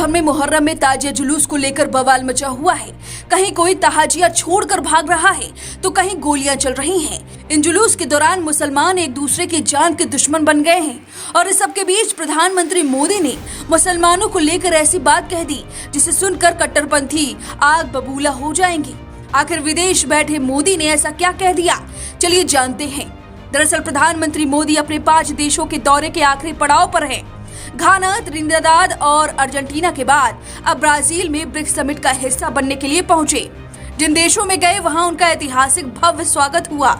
भर में मुहर्रम में ताजिया जुलूस को लेकर बवाल मचा हुआ है। कहीं कोई तहाजिया छोड़कर भाग रहा है तो कहीं गोलियां चल रही हैं। इन जुलूस के दौरान मुसलमान एक दूसरे की जान के दुश्मन बन गए हैं और इस सब के बीच प्रधानमंत्री मोदी ने मुसलमानों को लेकर ऐसी बात कह दी जिसे सुनकर कट्टरपंथी आग बबूला हो जाएंगे। आखिर विदेश बैठे मोदी ने ऐसा क्या कह दिया, चलिए जानते हैं। दरअसल प्रधानमंत्री मोदी अपने 5 देशों के दौरे के आखिरी पड़ाव पर हैं। घाना, त्रिनिदाद और अर्जेंटीना के बाद अब ब्राजील में ब्रिक्स समिट का हिस्सा बनने के लिए पहुंचे। जिन देशों में गए वहां उनका ऐतिहासिक भव्य स्वागत हुआ।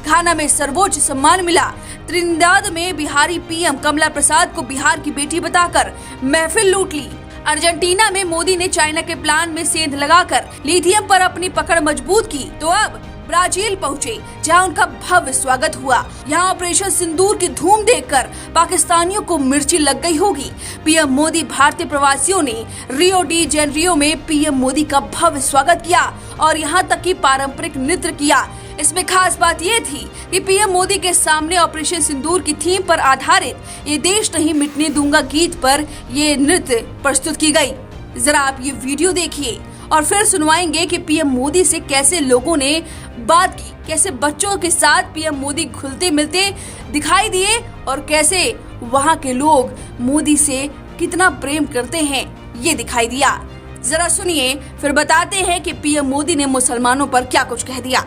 घाना में सर्वोच्च सम्मान मिला। त्रिनिदाद में बिहारी पीएम कमला प्रसाद को बिहार की बेटी बताकर महफिल लूट ली। अर्जेंटीना में मोदी ने चाइना के प्लान में सेंध लगाकर लिथियम पर अपनी पकड़ मजबूत की। तो अब ब्राजील पहुंचे जहां उनका भव्य स्वागत हुआ। यहां ऑपरेशन सिंदूर की धूम देखकर पाकिस्तानियों को मिर्ची लग गई होगी। पीएम मोदी भारतीय प्रवासियों ने रियो डी जेनेरियो में पीएम मोदी का भव्य स्वागत किया और यहां तक कि पारंपरिक नृत्य किया। इसमें खास बात ये थी कि पीएम मोदी के सामने ऑपरेशन सिंदूर की थीम पर आधारित ये देश नहीं मिटने दूंगा गीत पर ये नृत्य प्रस्तुत की गई। जरा आप ये वीडियो देखिए और फिर सुनवाएंगे कि पीएम मोदी से कैसे लोगों ने बात की, कैसे बच्चों के साथ पीएम मोदी घुलते मिलते दिखाई दिए और कैसे वहां के लोग मोदी से कितना प्रेम करते हैं ये दिखाई दिया। जरा सुनिए, फिर बताते हैं कि पीएम मोदी ने मुसलमानों पर क्या कुछ कह दिया।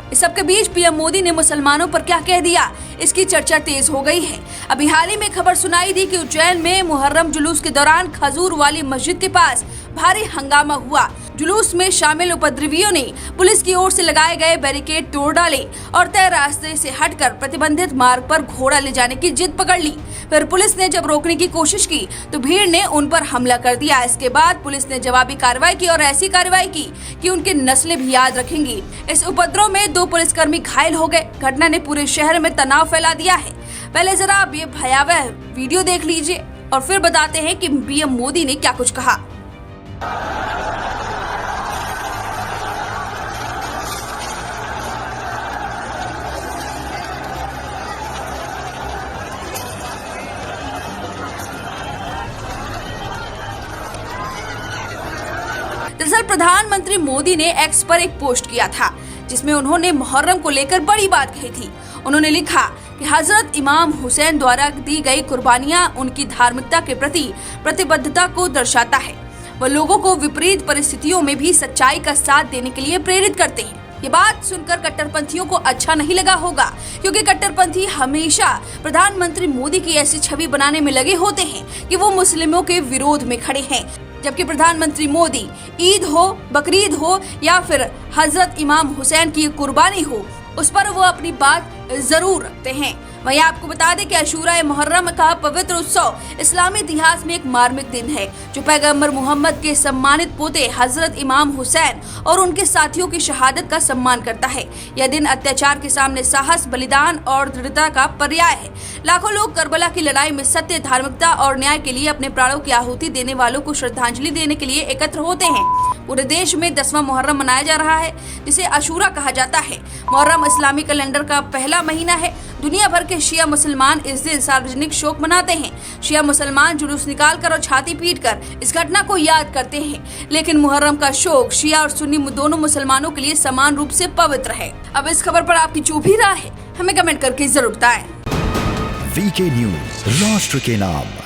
इस सबके बीच पीएम मोदी ने मुसलमानों पर क्या कह दिया, इसकी चर्चा तेज हो गई है। अभी हाल ही में खबर सुनाई दी कि उज्जैन में मुहर्रम जुलूस के दौरान खजूर वाली मस्जिद के पास भारी हंगामा हुआ। जुलूस में शामिल उपद्रवियों ने पुलिस की ओर से लगाए गए बैरिकेड तोड़ डाले और तय रास्ते से हटकर प्रतिबंधित मार्ग पर घोड़ा ले जाने की जिद पकड़ ली। फिर पुलिस ने जब रोकने की कोशिश की तो भीड़ ने उन पर हमला कर दिया। इसके बाद पुलिस ने जवाबी कार्रवाई की और ऐसी कार्रवाई की कि उनकी नस्लें भी याद रखेंगी। इस उपद्रव में 2 पुलिसकर्मी घायल हो गए। घटना ने पूरे शहर में तनाव फैला दिया है। पहले जरा आप ये भयावह वीडियो देख लीजिए और फिर बताते हैं कि पीएम मोदी ने क्या कुछ कहा। दरअसल प्रधानमंत्री मोदी ने एक्स पर एक पोस्ट किया था जिसमें उन्होंने मुहर्रम को लेकर बड़ी बात कही थी। उन्होंने लिखा कि हजरत इमाम हुसैन द्वारा दी गई कुर्बानियां उनकी धार्मिकता के प्रति प्रतिबद्धता को दर्शाता है। वह लोगों को विपरीत परिस्थितियों में भी सच्चाई का साथ देने के लिए प्रेरित करते हैं। ये बात सुनकर कट्टरपंथियों को अच्छा नहीं लगा होगा, क्योंकि कट्टरपंथी हमेशा प्रधानमंत्री मोदी की ऐसी छवि बनाने में लगे होते हैं कि वो मुस्लिमों के विरोध में खड़े हैं। जबकि प्रधानमंत्री मोदी ईद हो, बकरीद हो या फिर हजरत इमाम हुसैन की कुर्बानी हो, उस पर वो अपनी बात जरूर रखते हैं। वहीं आपको बता दें कि अशूरा मुहर्रम का पवित्र उत्सव इस्लामी इतिहास में एक मार्मिक दिन है जो पैगंबर मोहम्मद के सम्मानित पोते हजरत इमाम हुसैन और उनके साथियों की शहादत का सम्मान करता है। यह दिन अत्याचार के सामने साहस, बलिदान और दृढ़ता का पर्याय है। लाखों लोग करबला की लड़ाई में सत्य, धार्मिकता और न्याय के लिए अपने प्राणों की आहुति देने वालों को श्रद्धांजलि देने के लिए एकत्र होते हैं। पूरे देश में 10वां मुहर्रम मनाया जा रहा है जिसे अशूरा कहा जाता है। मुहर्रम इस्लामी कैलेंडर का पहला महीना है। दुनिया भर के शिया मुसलमान इस दिन सार्वजनिक शोक मनाते हैं। शिया मुसलमान जुलूस निकालकर और छाती पीटकर इस घटना को याद करते हैं। लेकिन मुहर्रम का शोक शिया और सुन्नी दोनों मुसलमानों के लिए समान रूप से पवित्र है। अब इस खबर पर आपकी जो भी राय है हमें कमेंट करके जरूर बताएं। वीके न्यूज़, राष्ट्र के नाम।